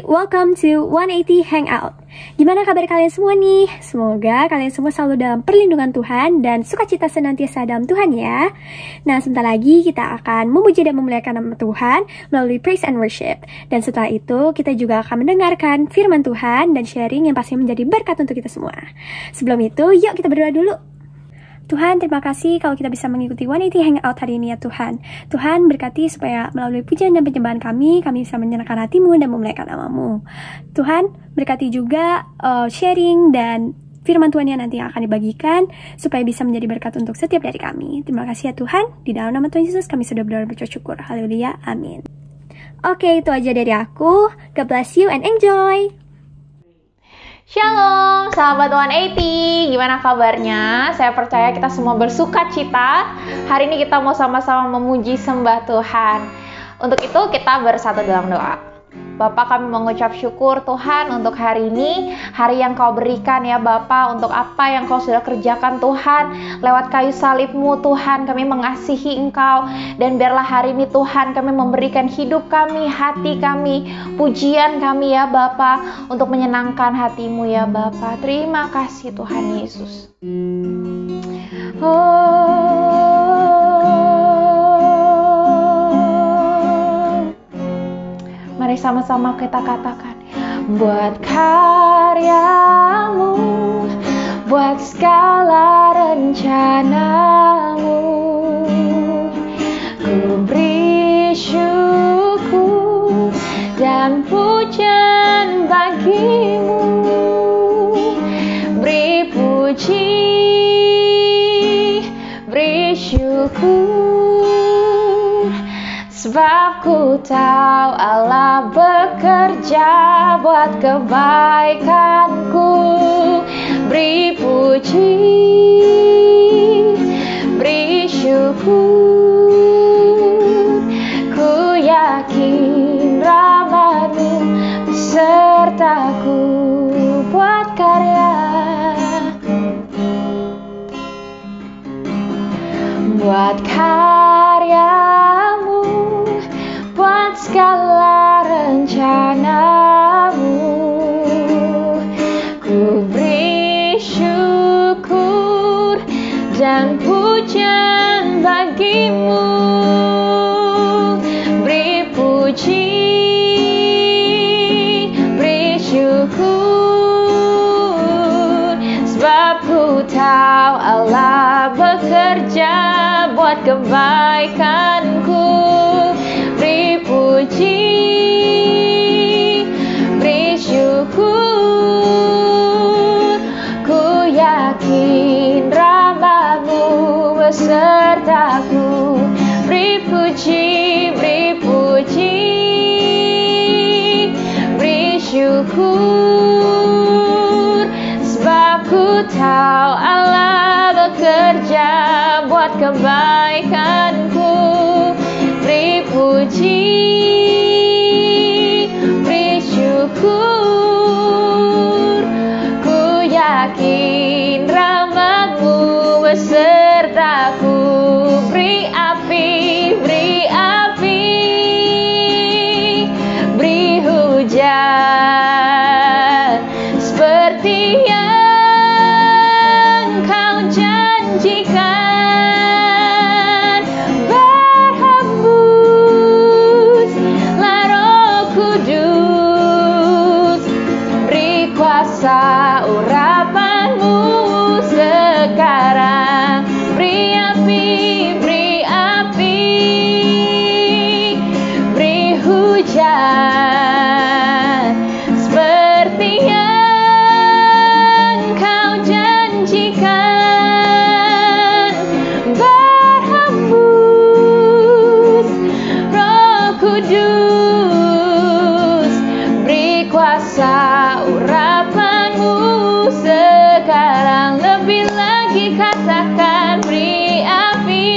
welcome to 180 Hangout. Gimana kabar kalian semua nih? Semoga kalian semua selalu dalam perlindungan Tuhan dan sukacita senantiasa dalam Tuhan ya. Nah, sebentar lagi kita akan memuji dan memuliakan nama Tuhan melalui praise and worship. Dan setelah itu kita juga akan mendengarkan firman Tuhan dan sharing yang pasti menjadi berkat untuk kita semua. Sebelum itu, yuk kita berdoa dulu. Tuhan, terima kasih kalau kita bisa mengikuti 180 Hangout hari ini ya Tuhan. Tuhan berkati supaya melalui pujian dan penyembahan kami bisa menyenangkan hati-Mu dan memuliakan nama-Mu. Tuhan, berkati juga sharing dan firman Tuhan yang nanti akan dibagikan supaya bisa menjadi berkat untuk setiap dari kami. Terima kasih ya Tuhan. Di dalam nama Tuhan Yesus kami sudah berdoa bersyukur. Haleluya. Amin. Oke, itu aja dari aku. God bless you and enjoy. Shalom, sahabat 180, gimana kabarnya? Saya percaya kita semua bersuka cita. Hari ini kita mau sama-sama memuji sembah Tuhan. Untuk itu kita bersatu dalam doa. Bapa, kami mengucap syukur Tuhan untuk hari ini, hari yang Kau berikan ya Bapa, untuk apa yang Kau sudah kerjakan Tuhan, lewat kayu salib-Mu Tuhan, kami mengasihi Engkau, dan biarlah hari ini Tuhan kami memberikan hidup kami, hati kami, pujian kami ya Bapa, untuk menyenangkan hati-Mu ya Bapa. Terima kasih Tuhan Yesus. Mari sama-sama kita katakan, buat karya-Mu, buat segala rencana-Mu, ku beri syukur dan pujian bagi-Mu, beri puji, beri syukur. Sebab ku tahu Allah bekerja buat kebaikanku. Beri puji, beri syukur. Ku yakin rahmat-Mu besertaku buat karya, buat karya-Mu, buat segala rencana-Mu, ku beri syukur dan pujian bagi-Mu, beri puji, beri syukur. Sebab ku tahu Allah bekerja buat kebaikanku. Beri puji, beri syukur. Ku yakin rahmat-Mu besertaku. Beri puji, beri puji, beri syukur. Sebab ku tahu Allah bekerja buat kebaikanku. Beri puji, beri syukur. Ku yakin rahmat-Mu besertaku. Beri api, beri api, beri hujan seperti yang Kau janjikan. Urapan-Mu sekarang, beri api, beri api, beri hujan seperti yang Kau janjikan. Berhembus Roh Kudus, beri kuasa urapan-Mu sekarang. Lebih lagi katakan, beri api,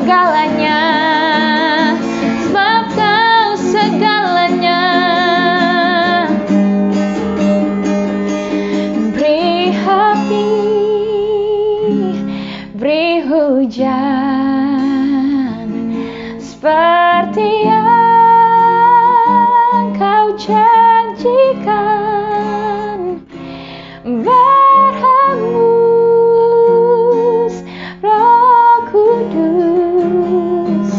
segalanya, sebab Kau segalanya. Beri api, beri hujan, seperti yang Kau janjikan. Berhembus Roh Kudus,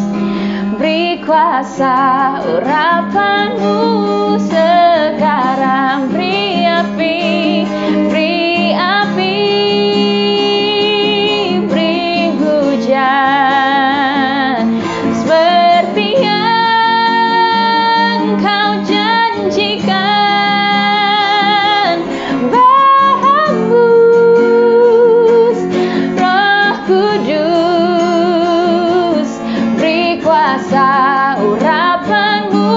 beri kuasa urapan-Mu sekarang. Beri api, beri api, beri hujan, seperti yang Kau janjikan. Berhembus Roh Kudus, beri kuasa urapan-Mu.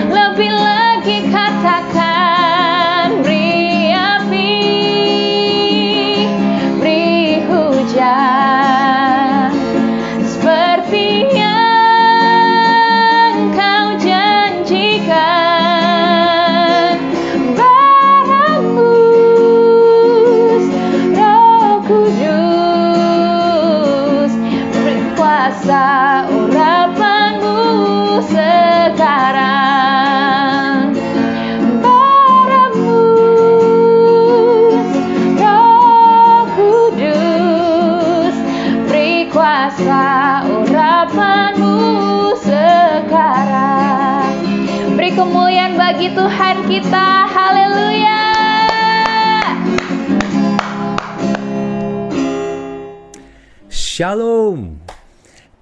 Lebih lagi katakan, beri api, beri hujan, seperti yang Kau janjikan. Berhembus Roh Kudus, beri kuasa urapan-Mu sekarang. Berhembus Roh Kudus, beri kuasa urapan-Mu sekarang. Beri kemuliaan bagi Tuhan kita. Haleluya. Shalom,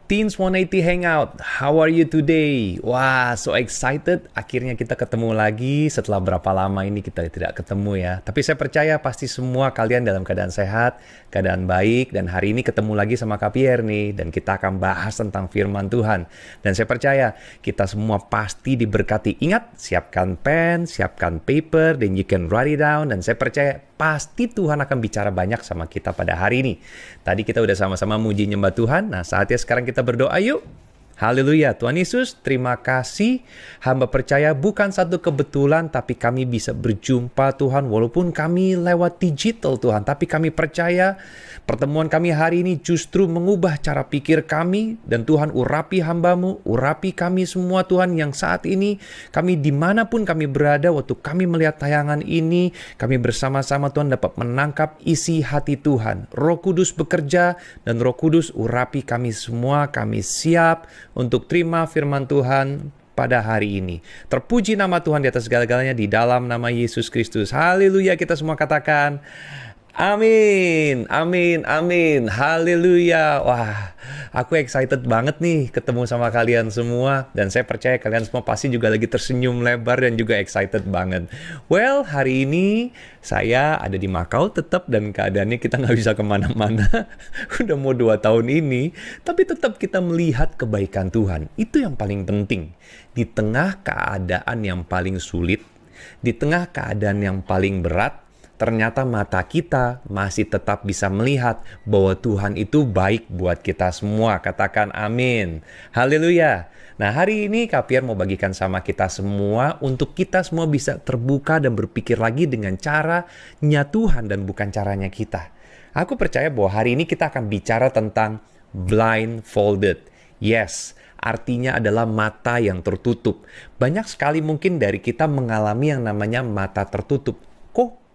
Teens 180 Hangout. How are you today? Wah, so excited. Akhirnya kita ketemu lagi setelah berapa lama ini kita tidak ketemu ya. Tapi saya percaya pasti semua kalian dalam keadaan sehat, keadaan baik. Dan hari ini ketemu lagi sama Kak Pierre nih. Dan kita akan bahas tentang firman Tuhan. Dan saya percaya kita semua pasti diberkati. Ingat, siapkan pen, siapkan paper, then you can write it down. Dan saya percaya pasti Tuhan akan bicara banyak sama kita pada hari ini. Tadi kita udah sama-sama muji nyembah Tuhan. Nah, saatnya sekarang kita berdoa yuk. Haleluya. Tuhan Yesus, terima kasih. Hamba percaya bukan satu kebetulan, tapi kami bisa berjumpa Tuhan. Walaupun kami lewat digital Tuhan, tapi kami percaya pertemuan kami hari ini justru mengubah cara pikir kami. Dan Tuhan urapi hamba-Mu, urapi kami semua Tuhan yang saat ini, kami dimanapun kami berada, waktu kami melihat tayangan ini, kami bersama-sama Tuhan dapat menangkap isi hati Tuhan. Roh Kudus bekerja, dan Roh Kudus urapi kami semua. Kami siap untuk terima firman Tuhan pada hari ini. Terpuji nama Tuhan di atas segala-galanya, di dalam nama Yesus Kristus. Haleluya, kita semua katakan amin, amin, amin, haleluya. Wah, aku excited banget nih ketemu sama kalian semua. Dan saya percaya kalian semua pasti juga lagi tersenyum lebar dan juga excited banget. Well, hari ini saya ada di Makau tetap, dan keadaannya kita nggak bisa kemana-mana. Udah mau 2 tahun ini, tapi tetap kita melihat kebaikan Tuhan. Itu yang paling penting. Di tengah keadaan yang paling sulit, di tengah keadaan yang paling berat, ternyata mata kita masih tetap bisa melihat bahwa Tuhan itu baik buat kita semua. Katakan amin. Haleluya. Nah, hari ini Kak Pierre mau bagikan sama kita semua untuk kita semua bisa terbuka dan berpikir lagi dengan caranya Tuhan dan bukan caranya kita. Aku percaya bahwa hari ini kita akan bicara tentang blindfolded. Yes, artinya adalah mata yang tertutup. Banyak sekali mungkin dari kita mengalami yang namanya mata tertutup.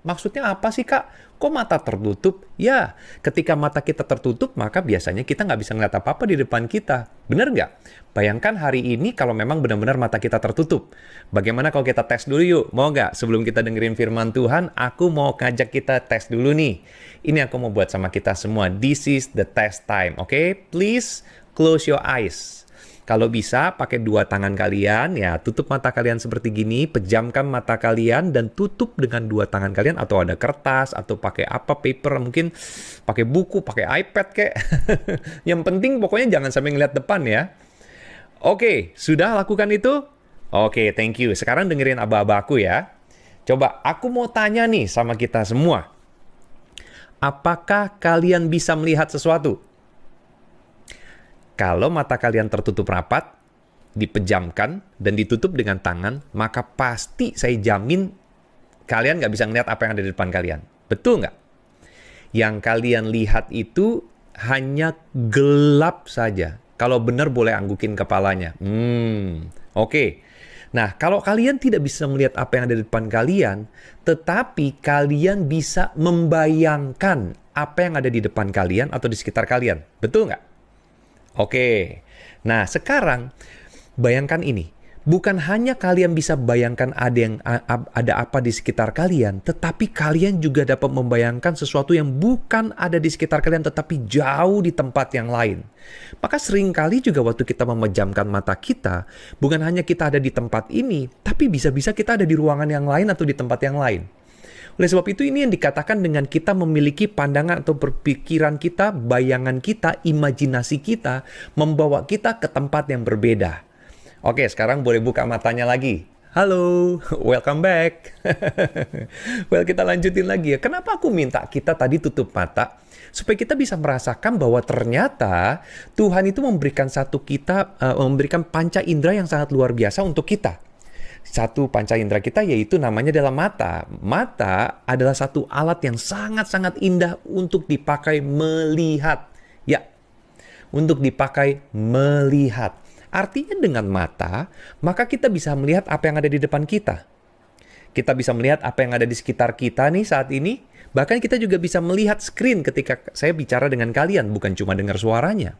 Maksudnya apa sih Kak? Kok mata tertutup? Ya, ketika mata kita tertutup, maka biasanya kita nggak bisa ngeliat apa-apa di depan kita. Bener nggak? Bayangkan hari ini kalau memang benar-benar mata kita tertutup. Bagaimana kalau kita tes dulu yuk? Mau nggak? Sebelum kita dengerin firman Tuhan, aku mau ngajak kita tes dulu nih. Ini aku mau buat sama kita semua. This is the test time, oke? Please close your eyes. Kalau bisa, pakai 2 tangan kalian, ya tutup mata kalian seperti gini, pejamkan mata kalian, dan tutup dengan 2 tangan kalian, atau ada kertas, atau pakai apa, paper, mungkin pakai buku, pakai iPad kayak. Yang penting pokoknya jangan sampai ngeliat depan ya. Oke, sudah lakukan itu? Oke, thank you. Sekarang dengerin aba-aba aku ya. Coba, aku mau tanya nih sama kita semua. Apakah kalian bisa melihat sesuatu? Kalau mata kalian tertutup rapat, dipejamkan, dan ditutup dengan tangan, maka pasti saya jamin kalian nggak bisa ngeliat apa yang ada di depan kalian. Betul nggak? Yang kalian lihat itu hanya gelap saja. Kalau benar boleh anggukin kepalanya. Oke. Nah, kalau kalian tidak bisa melihat apa yang ada di depan kalian, tetapi kalian bisa membayangkan apa yang ada di depan kalian atau di sekitar kalian. Betul nggak? Oke. Nah, sekarang bayangkan ini. Bukan hanya kalian bisa bayangkan ada apa di sekitar kalian, tetapi kalian juga dapat membayangkan sesuatu yang bukan ada di sekitar kalian, tetapi jauh di tempat yang lain. Maka seringkali juga waktu kita memejamkan mata kita, bukan hanya kita ada di tempat ini, tapi bisa-bisa kita ada di ruangan yang lain atau di tempat yang lain. Oleh sebab itu ini yang dikatakan dengan kita memiliki pandangan atau berpikiran kita, bayangan kita, imajinasi kita, membawa kita ke tempat yang berbeda. Oke, sekarang boleh buka matanya lagi. Halo, welcome back. Well, kita lanjutin lagi ya. Kenapa aku minta kita tadi tutup mata? Supaya kita bisa merasakan bahwa ternyata Tuhan itu memberikan memberikan panca indera yang sangat luar biasa untuk kita. Satu panca indera kita yaitu namanya adalah mata. Mata adalah satu alat yang sangat-sangat indah untuk dipakai melihat. Ya, untuk dipakai melihat. Artinya dengan mata, maka kita bisa melihat apa yang ada di depan kita. Kita bisa melihat apa yang ada di sekitar kita nih saat ini. Bahkan kita juga bisa melihat screen ketika saya bicara dengan kalian, bukan cuma dengar suaranya.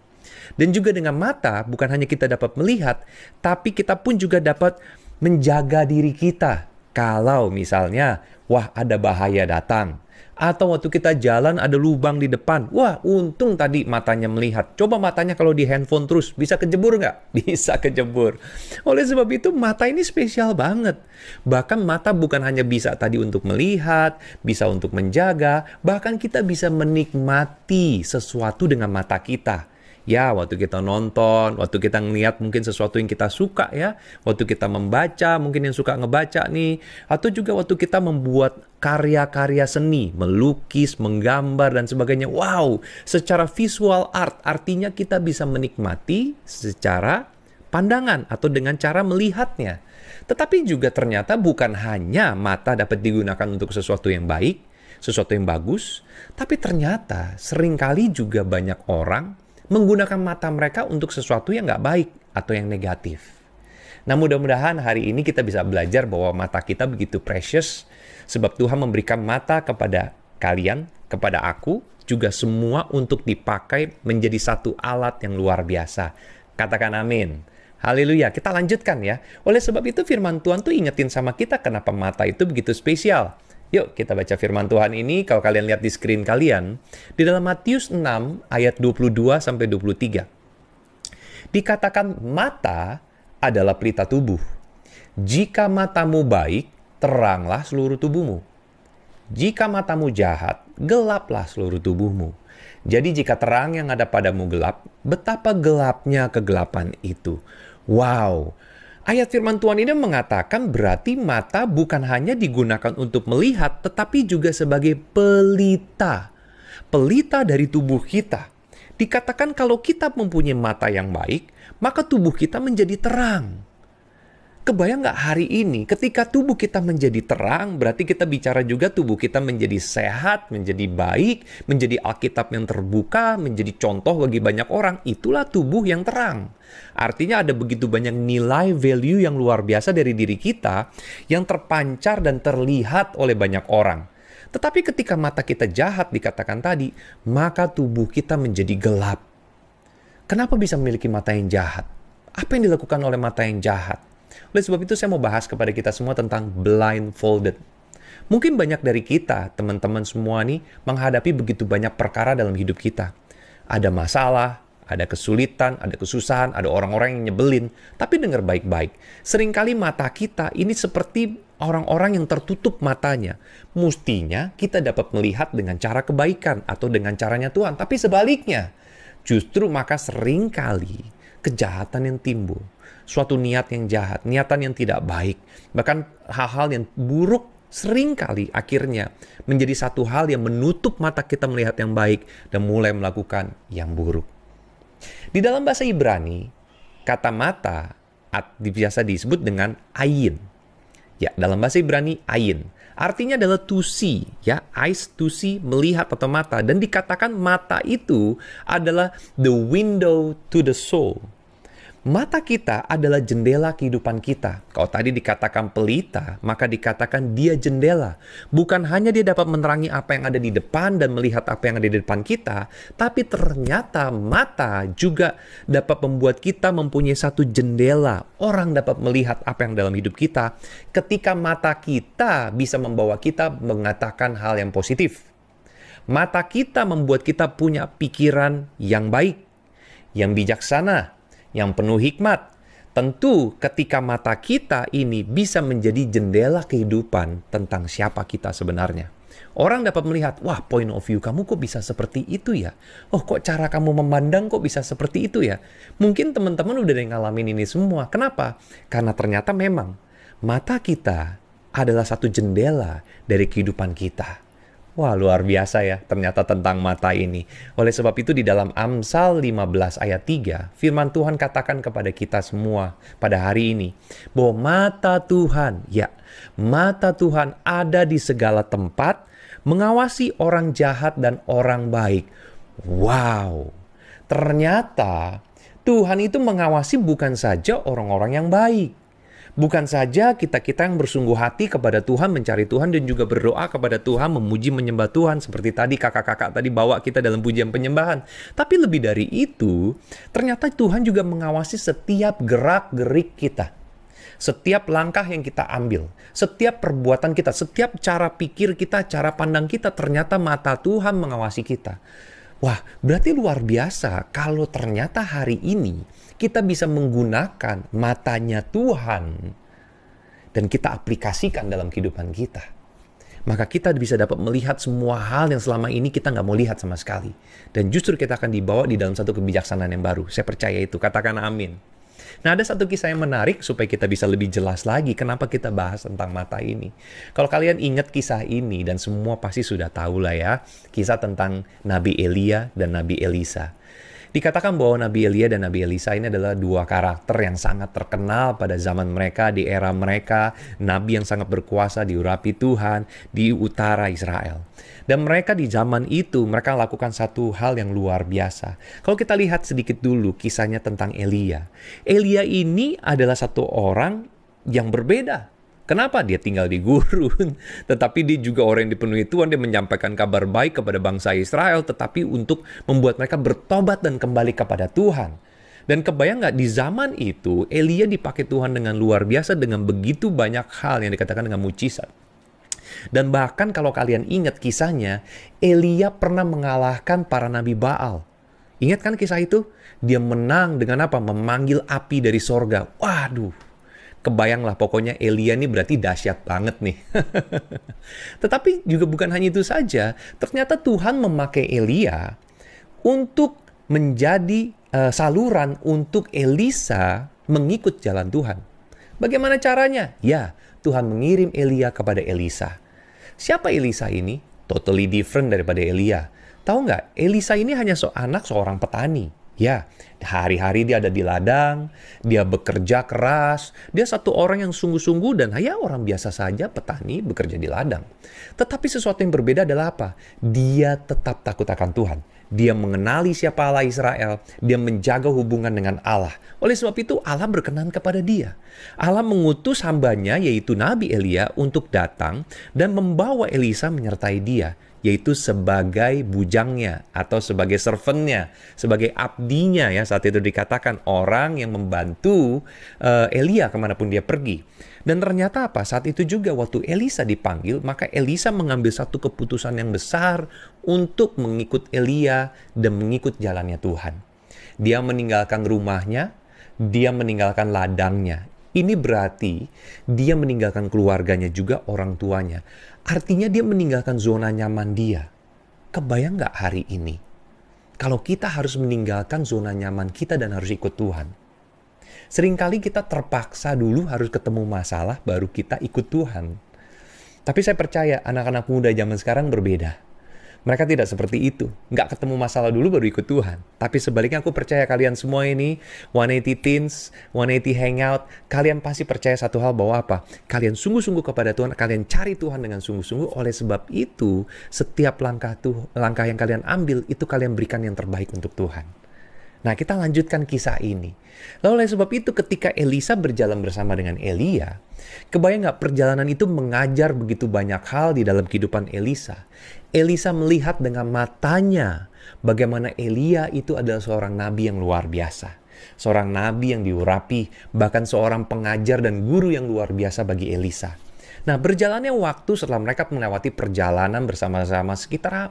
Dan juga dengan mata, bukan hanya kita dapat melihat, tapi kita pun juga dapat menjaga diri kita. Kalau misalnya, wah ada bahaya datang. Atau waktu kita jalan ada lubang di depan. Wah, untung tadi matanya melihat. Coba matanya kalau di handphone terus, bisa kejebur nggak? Bisa kejebur. Oleh sebab itu, mata ini spesial banget. Bahkan mata bukan hanya bisa tadi untuk melihat, bisa untuk menjaga, bahkan kita bisa menikmati sesuatu dengan mata kita. Ya, waktu kita nonton, waktu kita ngeliat mungkin sesuatu yang kita suka ya. Waktu kita membaca, mungkin yang suka ngebaca nih. Atau juga waktu kita membuat karya-karya seni, melukis, menggambar, dan sebagainya. Wow, secara visual art, artinya kita bisa menikmati secara pandangan atau dengan cara melihatnya. Tetapi juga ternyata bukan hanya mata dapat digunakan untuk sesuatu yang baik, sesuatu yang bagus, tapi ternyata seringkali juga banyak orang menggunakan mata mereka untuk sesuatu yang nggak baik atau yang negatif. Nah, mudah-mudahan hari ini kita bisa belajar bahwa mata kita begitu precious, sebab Tuhan memberikan mata kepada kalian, kepada aku, juga semua untuk dipakai menjadi satu alat yang luar biasa. Katakan amin. Haleluya. Kita lanjutkan ya. Oleh sebab itu firman Tuhan tuh ingetin sama kita kenapa mata itu begitu spesial. Yuk kita baca firman Tuhan ini, kalau kalian lihat di screen kalian, di dalam Matius 6 ayat 22-23. Dikatakan mata adalah pelita tubuh. Jika matamu baik, teranglah seluruh tubuhmu. Jika matamu jahat, gelaplah seluruh tubuhmu. Jadi jika terang yang ada padamu gelap, betapa gelapnya kegelapan itu. Wow! Ayat firman Tuhan ini mengatakan berarti mata bukan hanya digunakan untuk melihat, tetapi juga sebagai pelita. Pelita dari tubuh kita. Dikatakan kalau kita mempunyai mata yang baik, maka tubuh kita menjadi terang. Kebayang nggak hari ini ketika tubuh kita menjadi terang, berarti kita bicara juga tubuh kita menjadi sehat, menjadi baik, menjadi Alkitab yang terbuka, menjadi contoh bagi banyak orang. Itulah tubuh yang terang. Artinya ada begitu banyak nilai value yang luar biasa dari diri kita yang terpancar dan terlihat oleh banyak orang. Tetapi ketika mata kita jahat dikatakan tadi, maka tubuh kita menjadi gelap. Kenapa bisa memiliki mata yang jahat? Apa yang dilakukan oleh mata yang jahat? Oleh sebab itu saya mau bahas kepada kita semua tentang blindfolded. Mungkin banyak dari kita, teman-teman semua nih, menghadapi begitu banyak perkara dalam hidup kita. Ada masalah, ada kesulitan, ada kesusahan, ada orang-orang yang nyebelin. Tapi dengar baik-baik, seringkali mata kita ini seperti orang-orang yang tertutup matanya. Mestinya kita dapat melihat dengan cara kebaikan atau dengan caranya Tuhan. Tapi sebaliknya, justru maka seringkali kejahatan yang timbul. Suatu niat yang jahat, niatan yang tidak baik, bahkan hal-hal yang buruk seringkali akhirnya menjadi satu hal yang menutup mata kita melihat yang baik dan mulai melakukan yang buruk. Di dalam bahasa Ibrani, kata mata biasa disebut dengan ayin. Ya, dalam bahasa Ibrani ayin. Artinya adalah to see, ya, eyes to see, melihat atau mata. Dan dikatakan mata itu adalah the window to the soul. Mata kita adalah jendela kehidupan kita. Kalau tadi dikatakan pelita, maka dikatakan dia jendela. Bukan hanya dia dapat menerangi apa yang ada di depan dan melihat apa yang ada di depan kita, tapi ternyata mata juga dapat membuat kita mempunyai satu jendela. Orang dapat melihat apa yang dalam hidup kita ketika mata kita bisa membawa kita mengatakan hal yang positif. Mata kita membuat kita punya pikiran yang baik, yang bijaksana, yang penuh hikmat. Tentu ketika mata kita ini bisa menjadi jendela kehidupan tentang siapa kita sebenarnya. Orang dapat melihat, wah, point of view kamu kok bisa seperti itu ya? Oh, kok cara kamu memandang kok bisa seperti itu ya? Mungkin teman-teman udah ngalamin ini semua. Kenapa? Karena ternyata memang mata kita adalah satu jendela dari kehidupan kita. Wah, luar biasa ya ternyata tentang mata ini. Oleh sebab itu di dalam Amsal 15 ayat 3, firman Tuhan katakan kepada kita semua pada hari ini, bahwa mata Tuhan, ya, mata Tuhan ada di segala tempat, mengawasi orang jahat dan orang baik. Wow, ternyata Tuhan itu mengawasi bukan saja orang-orang yang baik. Bukan saja kita-kita yang bersungguh hati kepada Tuhan, mencari Tuhan dan juga berdoa kepada Tuhan, memuji menyembah Tuhan. Seperti tadi kakak-kakak tadi bawa kita dalam pujian penyembahan. Tapi lebih dari itu, ternyata Tuhan juga mengawasi setiap gerak-gerik kita. Setiap langkah yang kita ambil, setiap perbuatan kita, setiap cara pikir kita, cara pandang kita, ternyata mata Tuhan mengawasi kita. Wah, berarti luar biasa kalau ternyata hari ini kita bisa menggunakan matanya Tuhan dan kita aplikasikan dalam kehidupan kita. Maka kita bisa dapat melihat semua hal yang selama ini kita nggak mau lihat sama sekali. Dan justru kita akan dibawa di dalam satu kebijaksanaan yang baru. Saya percaya itu, katakan amin. Nah, ada satu kisah yang menarik supaya kita bisa lebih jelas lagi kenapa kita bahas tentang mata ini. Kalau kalian ingat kisah ini, dan semua pasti sudah tahu lah ya, kisah tentang Nabi Elia dan Nabi Elisa. Dikatakan bahwa Nabi Elia dan Nabi Elisa ini adalah dua karakter yang sangat terkenal pada zaman mereka, di era mereka, nabi yang sangat berkuasa, diurapi Tuhan di utara Israel. Dan mereka di zaman itu, mereka lakukan satu hal yang luar biasa. Kalau kita lihat sedikit dulu kisahnya tentang Elia. Elia ini adalah satu orang yang berbeda. Kenapa? Dia tinggal di gurun, tetapi dia juga orang yang dipenuhi Tuhan. Dia menyampaikan kabar baik kepada bangsa Israel, tetapi untuk membuat mereka bertobat dan kembali kepada Tuhan. Dan kebayang nggak, di zaman itu, Elia dipakai Tuhan dengan luar biasa, dengan begitu banyak hal yang dikatakan dengan mujizat. Dan bahkan kalau kalian ingat kisahnya, Elia pernah mengalahkan para nabi Baal. Ingat kan kisah itu? Dia menang dengan apa? Memanggil api dari sorga. Waduh. Kebayanglah pokoknya Elia ini berarti dahsyat banget nih. Tetapi juga bukan hanya itu saja. Ternyata Tuhan memakai Elia untuk menjadi saluran untuk Elisa mengikut jalan Tuhan. Bagaimana caranya? Ya, Tuhan mengirim Elia kepada Elisa. Siapa Elisa ini? Totally different daripada Elia. Tahu nggak? Elisa ini hanya anak seorang petani. Ya, hari-hari dia ada di ladang, dia bekerja keras, dia satu orang yang sungguh-sungguh dan ya orang biasa saja petani bekerja di ladang. Tetapi sesuatu yang berbeda adalah apa? Dia tetap takut akan Tuhan. Dia mengenali siapa Allah Israel, dia menjaga hubungan dengan Allah. Oleh sebab itu Allah berkenan kepada dia. Allah mengutus hambanya yaitu Nabi Elia untuk datang dan membawa Elisa menyertai dia, yaitu sebagai bujangnya atau sebagai servantnya, sebagai abdinya ya. Saat itu dikatakan orang yang membantu Elia kemanapun dia pergi. Dan ternyata apa? Saat itu juga waktu Elisa dipanggil, maka Elisa mengambil satu keputusan yang besar untuk mengikut Elia dan mengikut jalannya Tuhan. Dia meninggalkan rumahnya, dia meninggalkan ladangnya. Ini berarti dia meninggalkan keluarganya juga, orang tuanya. Artinya dia meninggalkan zona nyaman dia. Kebayang nggak hari ini? Kalau kita harus meninggalkan zona nyaman kita dan harus ikut Tuhan. Seringkali kita terpaksa dulu harus ketemu masalah baru kita ikut Tuhan. Tapi saya percaya anak-anak muda zaman sekarang berbeda. Mereka tidak seperti itu. Nggak ketemu masalah dulu baru ikut Tuhan. Tapi sebaliknya aku percaya kalian semua ini, 180 Teens, 180 Hangout, kalian pasti percaya satu hal bahwa apa? Kalian sungguh-sungguh kepada Tuhan, kalian cari Tuhan dengan sungguh-sungguh. Oleh sebab itu, setiap langkah yang kalian ambil, itu kalian berikan yang terbaik untuk Tuhan. Nah, kita lanjutkan kisah ini. Lalu oleh sebab itu ketika Elisa berjalan bersama dengan Elia, kebayang nggak perjalanan itu mengajar begitu banyak hal di dalam kehidupan Elisa. Elisa melihat dengan matanya bagaimana Elia itu adalah seorang nabi yang luar biasa. Seorang nabi yang diurapi, bahkan seorang pengajar dan guru yang luar biasa bagi Elisa. Nah, berjalannya waktu setelah mereka melewati perjalanan bersama-sama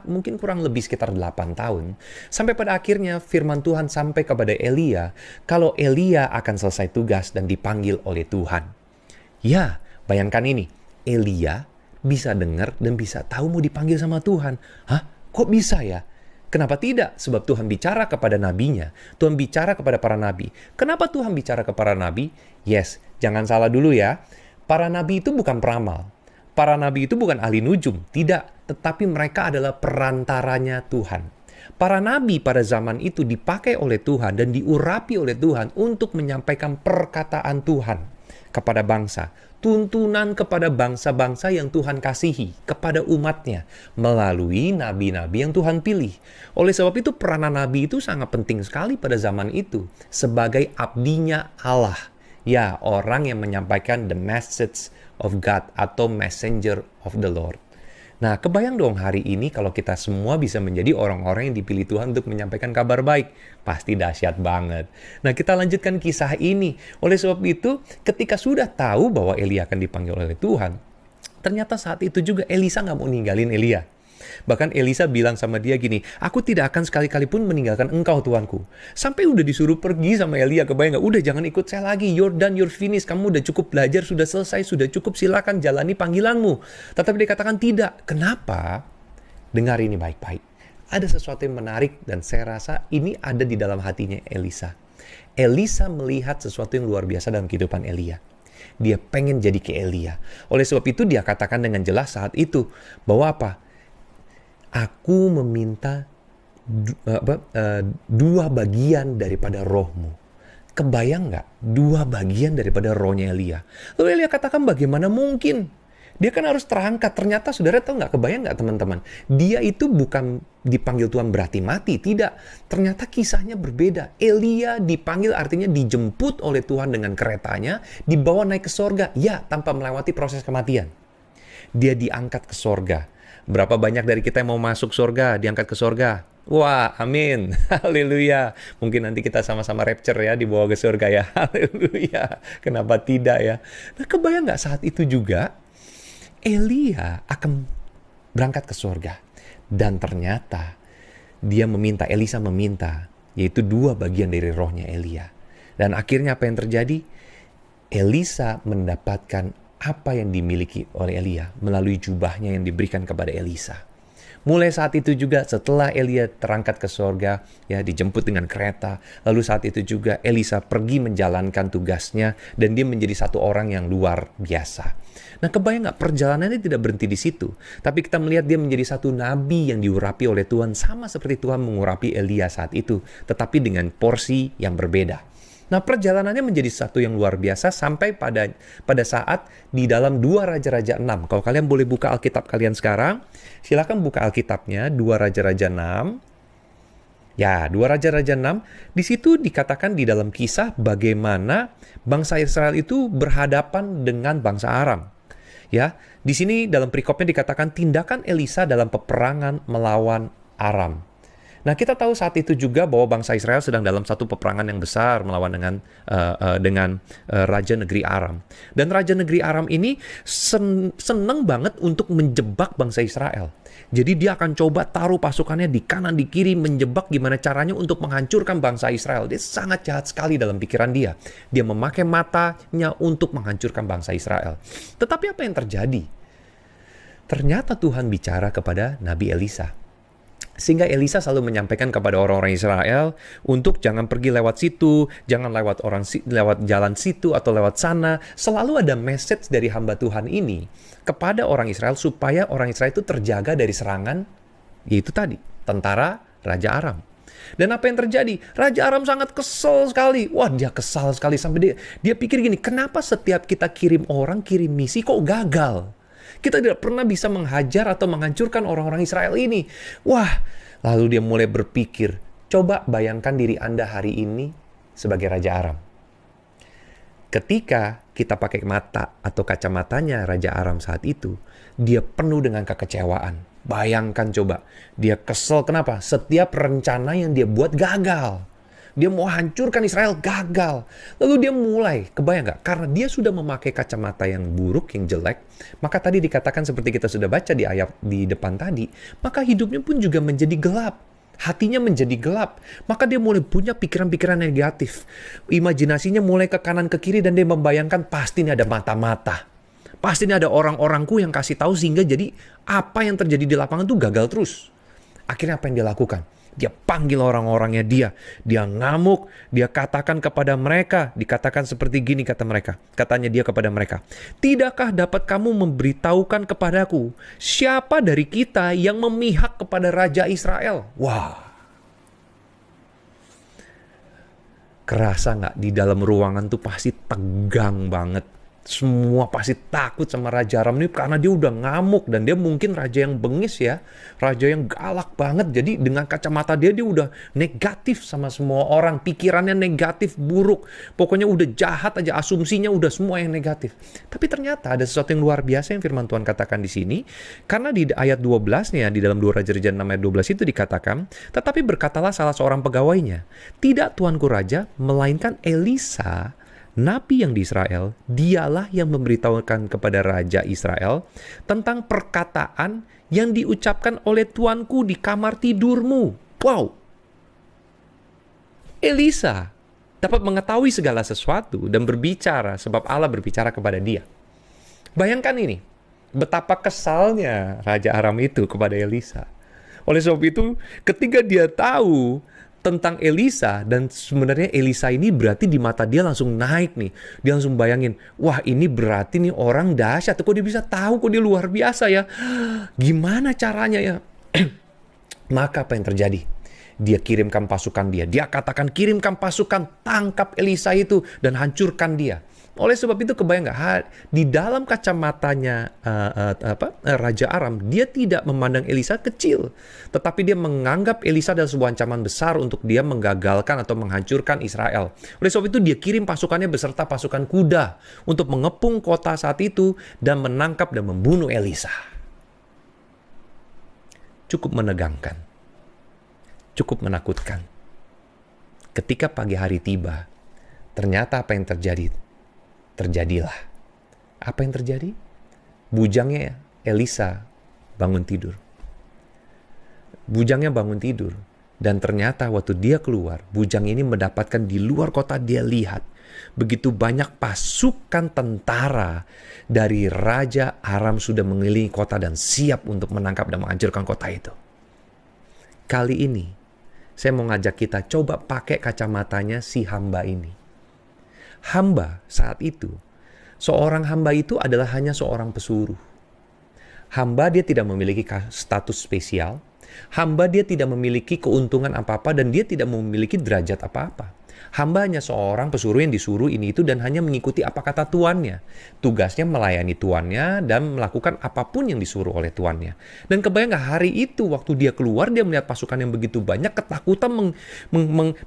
mungkin kurang lebih sekitar 8 tahun. Sampai pada akhirnya firman Tuhan sampai kepada Elia, kalau Elia akan selesai tugas dan dipanggil oleh Tuhan. Ya, bayangkan ini, Elia bisa dengar dan bisa tahu mau dipanggil sama Tuhan. Hah? Kok bisa ya? Kenapa tidak? Sebab Tuhan bicara kepada nabinya. Tuhan bicara kepada para nabi. Kenapa Tuhan bicara kepada nabi? Yes, jangan salah dulu ya. Para nabi itu bukan peramal. Para nabi itu bukan ahli nujum. Tidak, tetapi mereka adalah perantaranya Tuhan. Para nabi pada zaman itu dipakai oleh Tuhan dan diurapi oleh Tuhan untuk menyampaikan perkataan Tuhan kepada bangsa. Tuntunan kepada bangsa-bangsa yang Tuhan kasihi, kepada umatnya, melalui nabi-nabi yang Tuhan pilih. Oleh sebab itu peranan nabi itu sangat penting sekali pada zaman itu, sebagai abdinya Allah. Ya, orang yang menyampaikan the message of God atau messenger of the Lord. Nah, kebayang dong hari ini kalau kita semua bisa menjadi orang-orang yang dipilih Tuhan untuk menyampaikan kabar baik. Pasti dahsyat banget. Nah, kita lanjutkan kisah ini. Oleh sebab itu, ketika sudah tahu bahwa Elia akan dipanggil oleh Tuhan, ternyata saat itu juga Elisa nggak mau ninggalin Elia. Bahkan Elisa bilang sama dia gini, aku tidak akan sekali-kali pun meninggalkan engkau Tuanku. Sampai udah disuruh pergi sama Elia, kebayang gak? Udah jangan ikut saya lagi, you're done, you're finished. Kamu udah cukup belajar, sudah selesai, sudah cukup, silakan jalani panggilanmu. Tetapi dia katakan tidak. Kenapa? Dengar ini baik-baik. Ada sesuatu yang menarik dan saya rasa ini ada di dalam hatinya Elisa. Elisa melihat sesuatu yang luar biasa dalam kehidupan Elia. Dia pengen jadi kayak Elia. Oleh sebab itu dia katakan dengan jelas saat itu bahwa apa? Aku meminta dua bagian daripada rohmu. Kebayang nggak? Dua bagian daripada rohnya Elia. Lalu Elia katakan bagaimana mungkin? Dia kan harus terangkat. Ternyata saudara tahu nggak? Kebayang nggak teman-teman? Dia itu bukan dipanggil Tuhan berarti mati. Tidak. Ternyata kisahnya berbeda. Elia dipanggil artinya dijemput oleh Tuhan dengan keretanya. Dibawa naik ke sorga. Ya, tanpa melewati proses kematian. Dia diangkat ke sorga. Berapa banyak dari kita yang mau masuk surga, diangkat ke surga? Wah, amin. Haleluya. Mungkin nanti kita sama-sama rapture ya, dibawa ke surga ya. Haleluya. Kenapa tidak ya? Nah, kebayang nggak saat itu juga, Elia akan berangkat ke surga. Dan ternyata, Elisa meminta, yaitu dua bagian dari rohnya Elia. Dan akhirnya apa yang terjadi? Elisa mendapatkan apa yang dimiliki oleh Elia melalui jubahnya yang diberikan kepada Elisa. Mulai saat itu juga setelah Elia terangkat ke sorga, ya dijemput dengan kereta, lalu saat itu juga Elisa pergi menjalankan tugasnya dan dia menjadi satu orang yang luar biasa. Nah, kebayang nggak perjalanannya tidak berhenti di situ, tapi kita melihat dia menjadi satu nabi yang diurapi oleh Tuhan sama seperti Tuhan mengurapi Elia saat itu, tetapi dengan porsi yang berbeda. Nah, perjalanannya menjadi satu yang luar biasa sampai pada saat di dalam 2 Raja-Raja 6. Kalau kalian boleh buka Alkitab kalian sekarang, silakan buka Alkitabnya, 2 Raja-Raja 6. Ya, 2 Raja-Raja 6. Di situ dikatakan di dalam kisah bagaimana bangsa Israel itu berhadapan dengan bangsa Aram. Ya, di sini dalam perikopnya dikatakan tindakan Elisa dalam peperangan melawan Aram. Nah, kita tahu saat itu juga bahwa bangsa Israel sedang dalam satu peperangan yang besar melawan dengan Raja Negeri Aram. Dan Raja Negeri Aram ini senang banget untuk menjebak bangsa Israel. Jadi dia akan coba taruh pasukannya di kanan, di kiri, menjebak gimana caranya untuk menghancurkan bangsa Israel. Dia sangat jahat sekali dalam pikiran dia. Dia memakai matanya untuk menghancurkan bangsa Israel. Tetapi apa yang terjadi? Ternyata Tuhan bicara kepada Nabi Elisa. Sehingga Elisa selalu menyampaikan kepada orang-orang Israel untuk jangan pergi lewat situ, jangan lewat jalan situ atau lewat sana. Selalu ada message dari hamba Tuhan ini kepada orang Israel supaya orang Israel itu terjaga dari serangan Yaitu tadi, tentara Raja Aram. Dan apa yang terjadi? Raja Aram sangat kesel sekali. Wah, dia kesal sekali sampai dia pikir gini, kenapa setiap kita kirim orang, kirim misi kok gagal? Kita tidak pernah bisa menghajar atau menghancurkan orang-orang Israel ini. Wah, lalu dia mulai berpikir, coba bayangkan diri Anda hari ini sebagai Raja Aram. Ketika kita pakai mata atau kacamatanya Raja Aram saat itu, dia penuh dengan kekecewaan. Bayangkan coba, dia kesel kenapa? Setiap rencana yang dia buat gagal. Dia mau hancurkan Israel, gagal. Lalu dia mulai, kebayang nggak? Karena dia sudah memakai kacamata yang buruk, yang jelek, maka tadi dikatakan seperti kita sudah baca di ayat di depan tadi, maka hidupnya pun juga menjadi gelap. Hatinya menjadi gelap. Maka dia mulai punya pikiran-pikiran negatif. Imajinasinya mulai ke kanan ke kiri dan dia membayangkan pasti ini ada mata-mata. Pasti ini ada orang-orangku yang kasih tahu sehingga jadi apa yang terjadi di lapangan itu gagal terus. Akhirnya apa yang dia lakukan? Dia panggil orang-orangnya dia. Dia ngamuk. Dia katakan kepada mereka. Dikatakan seperti gini kata mereka. Katanya dia kepada mereka. Tidakkah dapat kamu memberitahukan kepadaku siapa dari kita yang memihak kepada Raja Israel? Wah. Kerasa nggak di dalam ruangan tuh pasti tegang banget. Semua pasti takut sama Raja Aram ini karena dia udah ngamuk dan dia mungkin raja yang bengis ya, raja yang galak banget. Jadi dengan kacamata dia udah negatif sama semua orang, pikirannya negatif, buruk, pokoknya udah jahat aja, asumsinya udah semua yang negatif. Tapi ternyata ada sesuatu yang luar biasa yang firman Tuhan katakan di sini, karena di ayat 12-nya di dalam 2 Raja-Raja 6 ayat 12 itu dikatakan, tetapi berkatalah salah seorang pegawainya, tidak tuanku raja, melainkan Elisa nabi yang di Israel, dialah yang memberitahukan kepada Raja Israel tentang perkataan yang diucapkan oleh tuanku di kamar tidurmu. Wow! Elisa dapat mengetahui segala sesuatu dan berbicara sebab Allah berbicara kepada dia. Bayangkan ini, betapa kesalnya Raja Aram itu kepada Elisa. Oleh sebab itu, ketika dia tahu tentang Elisa, dan sebenarnya Elisa ini berarti di mata dia langsung naik nih. Dia langsung bayangin, wah ini berarti nih orang dahsyat. Kok dia bisa tahu, kok dia luar biasa ya. Gimana caranya ya? Maka apa yang terjadi? Dia kirimkan pasukan dia. Dia katakan kirimkan pasukan, tangkap Elisa itu dan hancurkan dia. Oleh sebab itu kebayang nggak, di dalam kacamatanya Raja Aram, dia tidak memandang Elisa kecil, tetapi dia menganggap Elisa adalah sebuah ancaman besar untuk dia menggagalkan atau menghancurkan Israel. Oleh sebab itu dia kirim pasukannya beserta pasukan kuda untuk mengepung kota saat itu dan menangkap dan membunuh Elisa. Cukup menegangkan, cukup menakutkan. Ketika pagi hari tiba, ternyata apa yang terjadi? Terjadilah. Apa yang terjadi? Bujangnya Elisa bangun tidur. Bujangnya bangun tidur. Dan ternyata waktu dia keluar, bujang ini mendapatkan di luar kota dia lihat. Begitu banyak pasukan tentara dari Raja Aram sudah mengelilingi kota dan siap untuk menangkap dan menghancurkan kota itu. Kali ini, saya mau ngajak kita coba pakai kacamatanya si hamba ini. Hamba saat itu, seorang hamba itu adalah hanya seorang pesuruh. Hamba dia tidak memiliki status spesial. Hamba dia tidak memiliki keuntungan apa-apa dan dia tidak memiliki derajat apa-apa. Hamba hanya seorang pesuruh yang disuruh ini itu dan hanya mengikuti apa kata tuannya. Tugasnya melayani tuannya dan melakukan apapun yang disuruh oleh tuannya. Dan kebayang nggak hari itu waktu dia keluar, dia melihat pasukan yang begitu banyak, ketakutan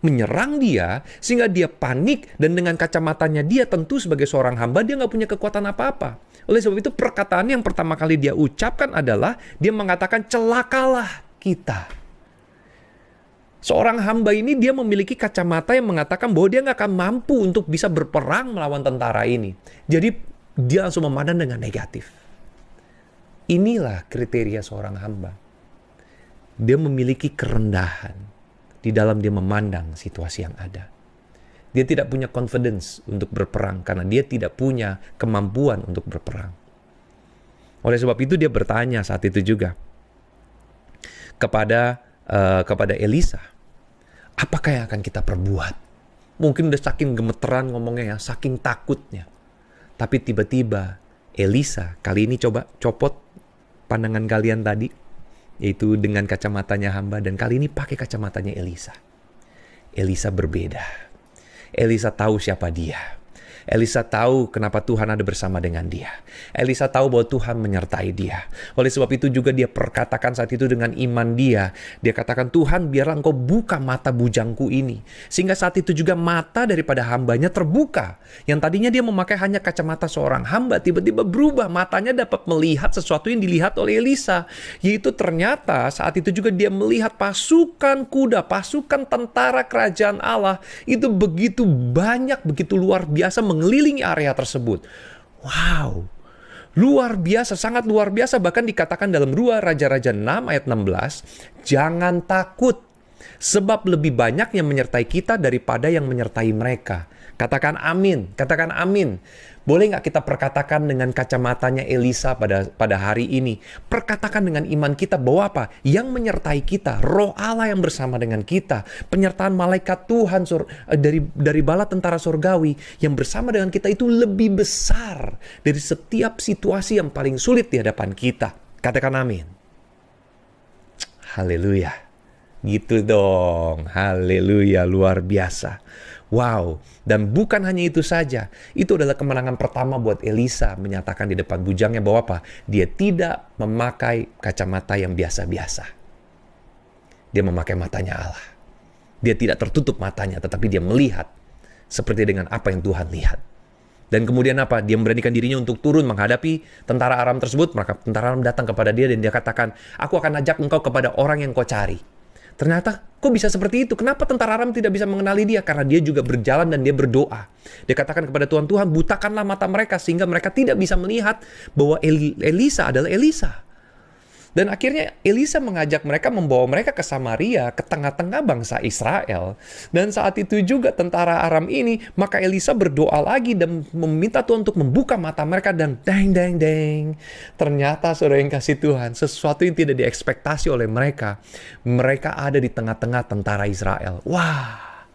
menyerang dia sehingga dia panik, dan dengan kacamatanya dia tentu sebagai seorang hamba dia nggak punya kekuatan apa-apa. Oleh sebab itu perkataan yang pertama kali dia ucapkan adalah dia mengatakan celakalah kita. Seorang hamba ini dia memiliki kacamata yang mengatakan bahwa dia nggak akan mampu untuk bisa berperang melawan tentara ini. Jadi dia langsung memandang dengan negatif. Inilah kriteria seorang hamba. Dia memiliki kerendahan di dalam dia memandang situasi yang ada. Dia tidak punya confidence untuk berperang karena dia tidak punya kemampuan untuk berperang. Oleh sebab itu dia bertanya saat itu juga kepada Elisa, apakah yang akan kita perbuat? Mungkin udah saking gemeteran ngomongnya ya, saking takutnya. Tapi tiba-tiba Elisa, kali ini coba copot pandangan kalian tadi. yaitu dengan kacamatanya hamba, dan kali ini pakai kacamatanya Elisa. Elisa berbeda. Elisa tahu siapa dia. Elisa tahu kenapa Tuhan ada bersama dengan dia. Elisa tahu bahwa Tuhan menyertai dia. Oleh sebab itu juga dia perkatakan saat itu dengan iman dia. Dia katakan, Tuhan biarlah engkau buka mata bujangku ini. Sehingga saat itu juga mata daripada hambanya terbuka. Yang tadinya dia memakai hanya kacamata seorang hamba, tiba-tiba berubah. Matanya dapat melihat sesuatu yang dilihat oleh Elisa. Yaitu ternyata saat itu juga dia melihat pasukan kuda, pasukan tentara kerajaan Allah. Itu begitu banyak, begitu luar biasa mengelilingi area tersebut. Wow, luar biasa, sangat luar biasa. Bahkan dikatakan dalam 2 Raja-Raja 6 ayat 16, jangan takut, sebab lebih banyak yang menyertai kita daripada yang menyertai mereka. Katakan amin, katakan amin. Boleh nggak kita perkatakan dengan kacamatanya Elisa pada hari ini? Perkatakan dengan iman kita bahwa apa? Yang menyertai kita, roh Allah yang bersama dengan kita, penyertaan malaikat Tuhan dari bala tentara surgawi yang bersama dengan kita itu lebih besar dari setiap situasi yang paling sulit di hadapan kita. Katakan amin. Haleluya. Gitu dong. Haleluya, luar biasa. Wow, dan bukan hanya itu saja. Itu adalah kemenangan pertama buat Elisa menyatakan di depan bujangnya bahwa apa? Dia tidak memakai kacamata yang biasa-biasa. Dia memakai matanya Allah. Dia tidak tertutup matanya, tetapi dia melihat seperti dengan apa yang Tuhan lihat. Dan kemudian apa? Dia memberanikan dirinya untuk turun menghadapi tentara Aram tersebut. Maka tentara Aram datang kepada dia dan dia katakan, aku akan ajak engkau kepada orang yang kau cari. Ternyata, kok bisa seperti itu? Kenapa tentara Aram tidak bisa mengenali dia? Karena dia juga berjalan dan dia berdoa. Dia katakan kepada Tuhan, Tuhan butakanlah mata mereka sehingga mereka tidak bisa melihat bahwa Elisa adalah Elisa. Dan akhirnya Elisa mengajak mereka, membawa mereka ke Samaria, ke tengah-tengah bangsa Israel. Dan saat itu juga tentara Aram ini, maka Elisa berdoa lagi dan meminta Tuhan untuk membuka mata mereka. Dan deng. Ternyata saudara yang kasih Tuhan, sesuatu yang tidak diekspektasi oleh mereka. Mereka ada di tengah-tengah tentara Israel. Wah,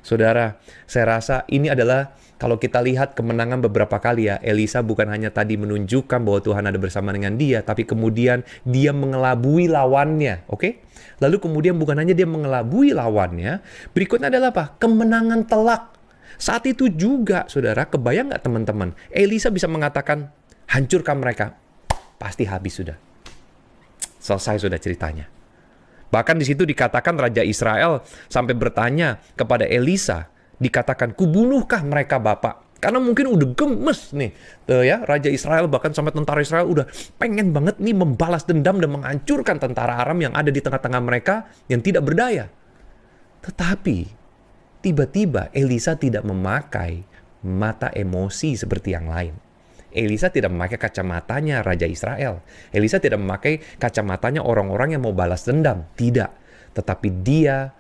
saudara, saya rasa ini adalah, kalau kita lihat kemenangan beberapa kali ya, Elisa bukan hanya tadi menunjukkan bahwa Tuhan ada bersama dengan dia, tapi kemudian dia mengelabui lawannya, oke? Lalu kemudian bukan hanya dia mengelabui lawannya, berikutnya adalah apa? Kemenangan telak. Saat itu juga, saudara, kebayang nggak teman-teman? Elisa bisa mengatakan, hancurkan mereka. Pasti habis sudah. Selesai sudah ceritanya. Bahkan di situ dikatakan Raja Israel sampai bertanya kepada Elisa, dikatakan, kubunuhkah mereka Bapak? Karena mungkin udah gemes nih, ya, Raja Israel, bahkan sampai tentara Israel udah pengen banget nih membalas dendam dan menghancurkan tentara Aram yang ada di tengah-tengah mereka yang tidak berdaya. Tetapi tiba-tiba Elisa tidak memakai mata emosi seperti yang lain. Elisa tidak memakai kacamatanya Raja Israel. Elisa tidak memakai kacamatanya orang-orang yang mau balas dendam. Tidak. Tetapi dia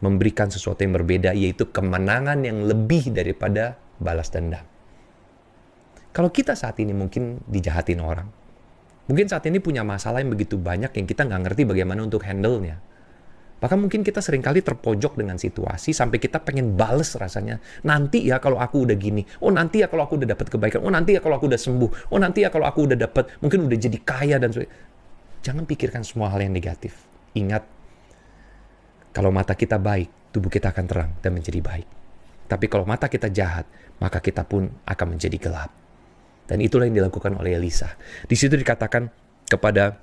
memberikan sesuatu yang berbeda, yaitu kemenangan yang lebih daripada balas dendam. Kalau kita saat ini mungkin dijahatin orang, mungkin saat ini punya masalah yang begitu banyak yang kita nggak ngerti bagaimana untuk handle-nya. Bahkan mungkin kita seringkali terpojok dengan situasi sampai kita pengen bales rasanya. Nanti ya kalau aku udah gini, oh nanti ya kalau aku udah dapat kebaikan, oh nanti ya kalau aku udah sembuh, oh nanti ya kalau aku udah dapat, mungkin udah jadi kaya dan sebagainya. Jangan pikirkan semua hal yang negatif. Ingat, kalau mata kita baik, tubuh kita akan terang dan menjadi baik. Tapi kalau mata kita jahat, maka kita pun akan menjadi gelap. Dan itulah yang dilakukan oleh Elisa. Di situ dikatakan kepada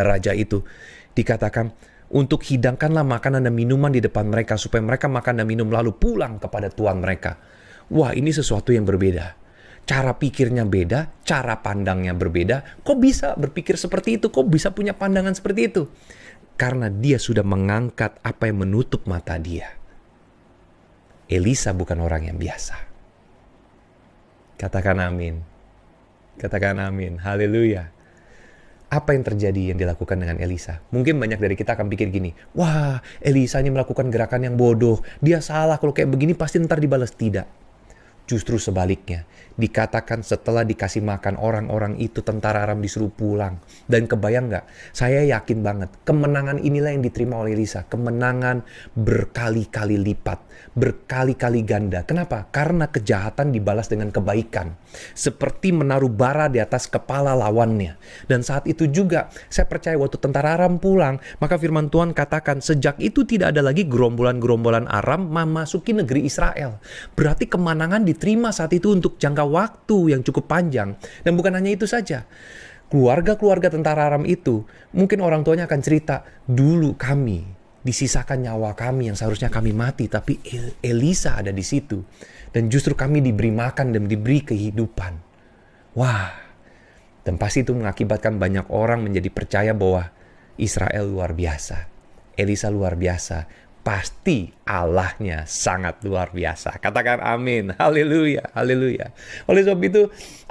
raja itu, dikatakan, untuk hidangkanlah makanan dan minuman di depan mereka, supaya mereka makan dan minum lalu pulang kepada tuan mereka. Wah, ini sesuatu yang berbeda. Cara pikirnya beda, cara pandangnya berbeda. Kok bisa berpikir seperti itu? Kok bisa punya pandangan seperti itu? Karena dia sudah mengangkat apa yang menutup mata dia. Elisa bukan orang yang biasa. Katakan amin. Katakan amin. Haleluya. Apa yang terjadi yang dilakukan dengan Elisa? Mungkin banyak dari kita akan pikir gini, wah, Elisa ini melakukan gerakan yang bodoh. Dia salah, kalau kayak begini pasti ntar dibalas. Tidak. Justru sebaliknya, dikatakan setelah dikasih makan orang-orang itu, tentara Aram disuruh pulang. Dan kebayang nggak? Saya yakin banget, kemenangan inilah yang diterima oleh Elisa. Kemenangan berkali-kali lipat, berkali-kali ganda. Kenapa? Karena kejahatan dibalas dengan kebaikan. seperti menaruh bara di atas kepala lawannya. Dan saat itu juga saya percaya waktu tentara Aram pulang, maka firman Tuhan katakan sejak itu tidak ada lagi gerombolan-gerombolan Aram memasuki negeri Israel. Berarti kemenangan diterima saat itu untuk jangka waktu yang cukup panjang. Dan bukan hanya itu saja. Keluarga-keluarga tentara Aram itu, mungkin orang tuanya akan cerita, dulu kami disisakan nyawa kami yang seharusnya kami mati, tapi Elisa ada di situ. Dan justru kami diberi makan dan diberi kehidupan. Wah, dan pasti itu mengakibatkan banyak orang menjadi percaya bahwa Israel luar biasa, Elisa luar biasa. Pasti Allahnya sangat luar biasa. Katakan amin. Haleluya. Haleluya. Oleh sebab itu,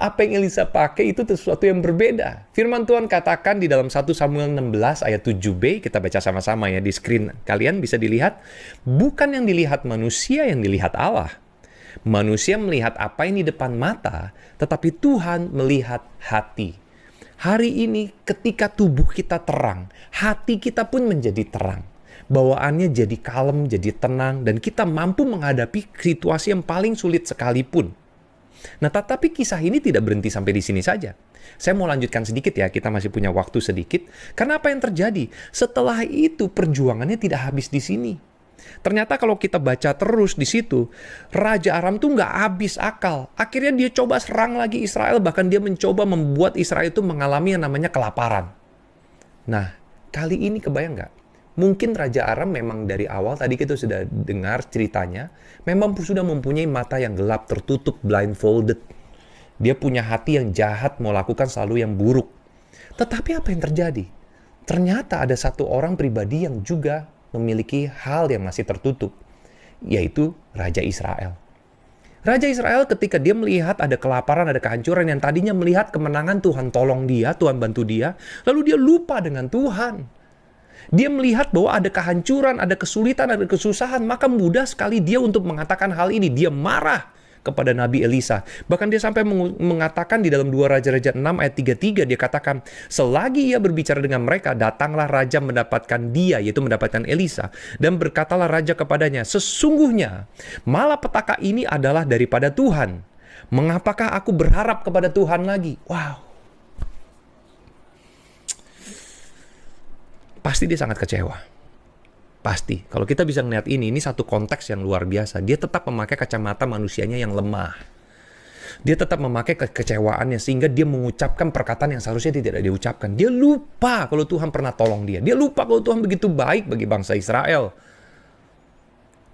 apa yang Elisa pakai itu sesuatu yang berbeda. Firman Tuhan katakan di dalam 1 Samuel 16 ayat 7b, kita baca sama-sama ya di screen. Kalian bisa dilihat, bukan yang dilihat manusia yang dilihat Allah. Manusia melihat apa yang di depan mata, tetapi Tuhan melihat hati. Hari ini ketika tubuh kita terang, hati kita pun menjadi terang. Bawaannya jadi kalem, jadi tenang, dan kita mampu menghadapi situasi yang paling sulit sekalipun. Nah, tetapi kisah ini tidak berhenti sampai di sini saja. Saya mau lanjutkan sedikit ya, kita masih punya waktu sedikit. Karena apa yang terjadi? Setelah itu perjuangannya tidak habis di sini. Ternyata kalau kita baca terus di situ, Raja Aram tuh nggak habis akal. Akhirnya dia coba serang lagi Israel, bahkan dia mencoba membuat Israel itu mengalami yang namanya kelaparan. Nah, kali ini kebayang nggak? Mungkin Raja Aram memang dari awal, tadi kita sudah dengar ceritanya, memang sudah mempunyai mata yang gelap, tertutup, blindfolded. Dia punya hati yang jahat, mau lakukan selalu yang buruk. Tetapi apa yang terjadi? Ternyata ada satu orang pribadi yang juga memiliki hal yang masih tertutup, yaitu Raja Israel. Raja Israel ketika dia melihat ada kelaparan, ada kehancuran, yang tadinya melihat kemenangan Tuhan tolong dia, Tuhan bantu dia, lalu dia lupa dengan Tuhan. Dia melihat bahwa ada kehancuran, ada kesulitan, ada kesusahan, maka mudah sekali dia untuk mengatakan hal ini. Dia marah kepada Nabi Elisa. Bahkan dia sampai mengatakan di dalam 2 Raja-Raja 6 ayat 33, dia katakan, selagi ia berbicara dengan mereka, datanglah raja mendapatkan dia, yaitu mendapatkan Elisa. Dan berkatalah raja kepadanya, sesungguhnya malapetaka ini adalah daripada Tuhan. Mengapakah aku berharap kepada Tuhan lagi? Wow. Pasti dia sangat kecewa. Pasti. Kalau kita bisa melihat ini satu konteks yang luar biasa. Dia tetap memakai kacamata manusianya yang lemah. Dia tetap memakai kekecewaannya sehingga dia mengucapkan perkataan yang seharusnya tidak diucapkan. Dia lupa kalau Tuhan pernah tolong dia. Dia lupa kalau Tuhan begitu baik bagi bangsa Israel.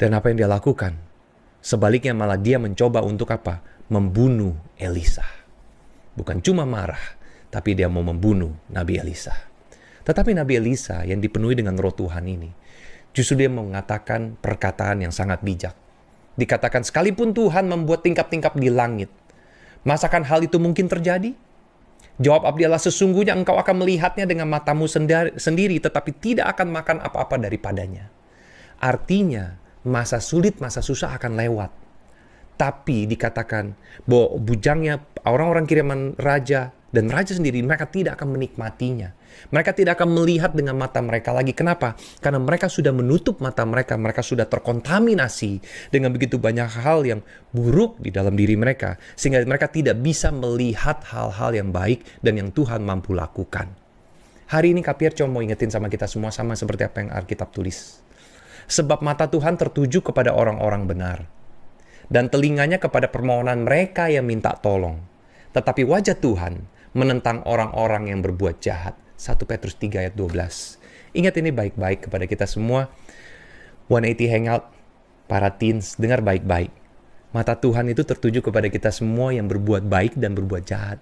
Dan apa yang dia lakukan? Sebaliknya malah dia mencoba untuk apa? Membunuh Elisa. Bukan cuma marah, tapi dia mau membunuh Nabi Elisa. Tetapi Nabi Elisa yang dipenuhi dengan roh Tuhan ini, justru dia mengatakan perkataan yang sangat bijak. Dikatakan sekalipun Tuhan membuat tingkap-tingkap di langit, masakan hal itu mungkin terjadi? Jawab Abdiallah, sesungguhnya engkau akan melihatnya dengan matamu sendiri, tetapi tidak akan makan apa-apa daripadanya. Artinya, masa sulit, masa susah akan lewat. Tapi dikatakan bahwa bujangnya orang-orang kiriman raja dan raja sendiri, mereka tidak akan menikmatinya. Mereka tidak akan melihat dengan mata mereka lagi. Kenapa? Karena mereka sudah menutup mata mereka. Mereka sudah terkontaminasi dengan begitu banyak hal yang buruk di dalam diri mereka. Sehingga mereka tidak bisa melihat hal-hal yang baik dan yang Tuhan mampu lakukan. Hari ini Kak Pierre cuma mau ingetin sama kita semua sama seperti apa yang Alkitab tulis. Sebab mata Tuhan tertuju kepada orang-orang benar. Dan telinganya kepada permohonan mereka yang minta tolong. Tetapi wajah Tuhan menentang orang-orang yang berbuat jahat. 1 Petrus 3 ayat 12. Ingat ini baik-baik kepada kita semua. 180 Hangout, para teens, dengar baik-baik. Mata Tuhan itu tertuju kepada kita semua yang berbuat baik dan berbuat jahat.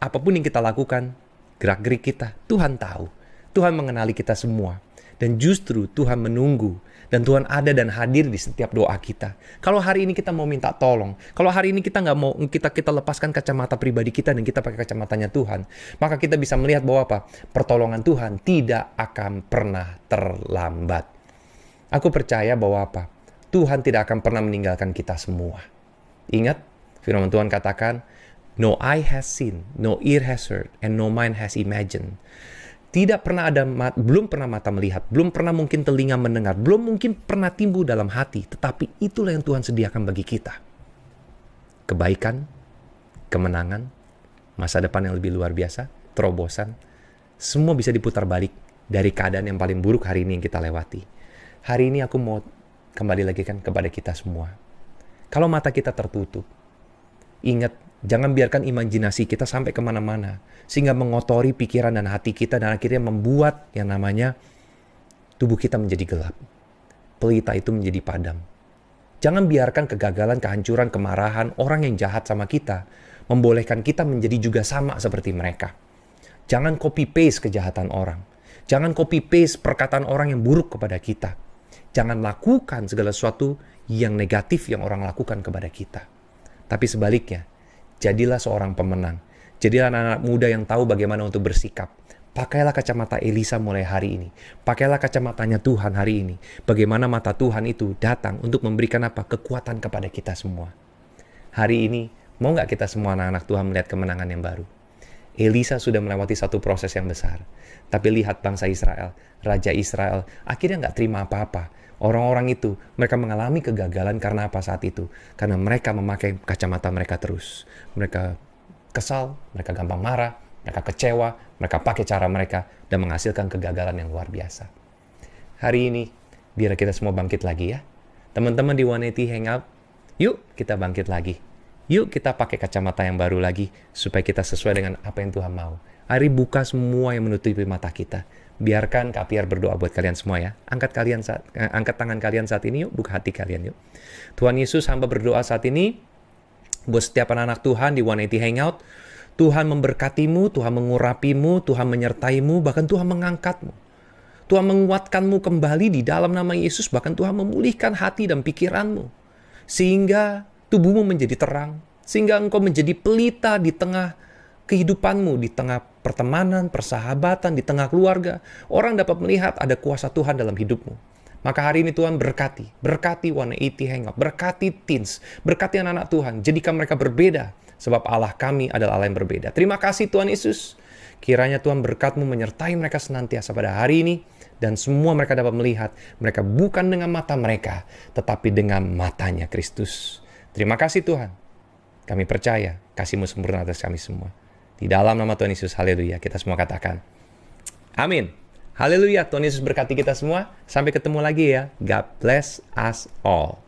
Apapun yang kita lakukan, gerak-gerik kita, Tuhan tahu. Tuhan mengenali kita semua. Dan justru Tuhan menunggu. Dan Tuhan ada dan hadir di setiap doa kita. Kalau hari ini kita mau minta tolong, kalau hari ini kita nggak mau kita lepaskan kacamata pribadi kita dan kita pakai kacamatanya Tuhan, maka kita bisa melihat bahwa apa? Pertolongan Tuhan tidak akan pernah terlambat. Aku percaya bahwa apa? Tuhan tidak akan pernah meninggalkan kita semua. Ingat, firman Tuhan katakan, no eye has seen, no ear has heard, and no mind has imagined. Tidak pernah ada, belum pernah mata melihat, belum pernah mungkin telinga mendengar, belum mungkin pernah timbul dalam hati, tetapi itulah yang Tuhan sediakan bagi kita. Kebaikan, kemenangan, masa depan yang lebih luar biasa, terobosan. Semua bisa diputar balik dari keadaan yang paling buruk hari ini yang kita lewati. Hari ini aku mau kembali lagi kan kepada kita semua. Kalau mata kita tertutup, ingat, jangan biarkan imajinasi kita sampai kemana-mana, sehingga mengotori pikiran dan hati kita, dan akhirnya membuat yang namanya tubuh kita menjadi gelap. Pelita itu menjadi padam. Jangan biarkan kegagalan, kehancuran, kemarahan, orang yang jahat sama kita, membolehkan kita menjadi juga sama seperti mereka. Jangan copy-paste kejahatan orang. Jangan copy-paste perkataan orang yang buruk kepada kita. Jangan lakukan segala sesuatu yang negatif yang orang lakukan kepada kita. Tapi sebaliknya, jadilah seorang pemenang. Jadilah anak-anak muda yang tahu bagaimana untuk bersikap. Pakailah kacamata Elisa mulai hari ini. Pakailah kacamatanya Tuhan hari ini. Bagaimana mata Tuhan itu datang untuk memberikan apa? Kekuatan kepada kita semua. Hari ini, mau nggak kita semua anak-anak Tuhan melihat kemenangan yang baru? Elisa sudah melewati satu proses yang besar. Tapi lihat bangsa Israel, Raja Israel, akhirnya nggak terima apa-apa. Orang-orang itu, mereka mengalami kegagalan karena apa saat itu? Karena mereka memakai kacamata mereka terus. Mereka kesal, mereka gampang marah, mereka kecewa, mereka pakai cara mereka, dan menghasilkan kegagalan yang luar biasa. Hari ini, biar kita semua bangkit lagi ya. Teman-teman di 180 Hangout, yuk kita bangkit lagi. Yuk kita pakai kacamata yang baru lagi, supaya kita sesuai dengan apa yang Tuhan mau. Hari buka semua yang menutupi mata kita. Biarkan Kak Piar berdoa buat kalian semua ya. Angkat tangan kalian saat ini yuk, buka hati kalian yuk. Tuhan Yesus, hamba berdoa saat ini, buat setiap anak-anak Tuhan di 180 Hangout, Tuhan memberkatimu, Tuhan mengurapimu, Tuhan menyertaimu, bahkan Tuhan mengangkatmu. Tuhan menguatkanmu kembali di dalam nama Yesus, bahkan Tuhan memulihkan hati dan pikiranmu. Sehingga tubuhmu menjadi terang, sehingga engkau menjadi pelita di tengah kehidupanmu, di tengah pertemanan, persahabatan, di tengah keluarga. Orang dapat melihat ada kuasa Tuhan dalam hidupmu. Maka hari ini Tuhan berkati 180 Hangout, berkati teens, berkati anak-anak Tuhan, jadikan mereka berbeda. Sebab Allah kami adalah Allah yang berbeda. Terima kasih Tuhan Yesus. Kiranya Tuhan berkat-Mu menyertai mereka senantiasa pada hari ini. Dan semua mereka dapat melihat. Mereka bukan dengan mata mereka, tetapi dengan matanya Kristus. Terima kasih Tuhan. Kami percaya kasih-Mu sempurna atas kami semua. Di dalam nama Tuhan Yesus, haleluya. Kita semua katakan, amin. Haleluya. Tuhan Yesus berkati kita semua. Sampai ketemu lagi ya. God bless us all.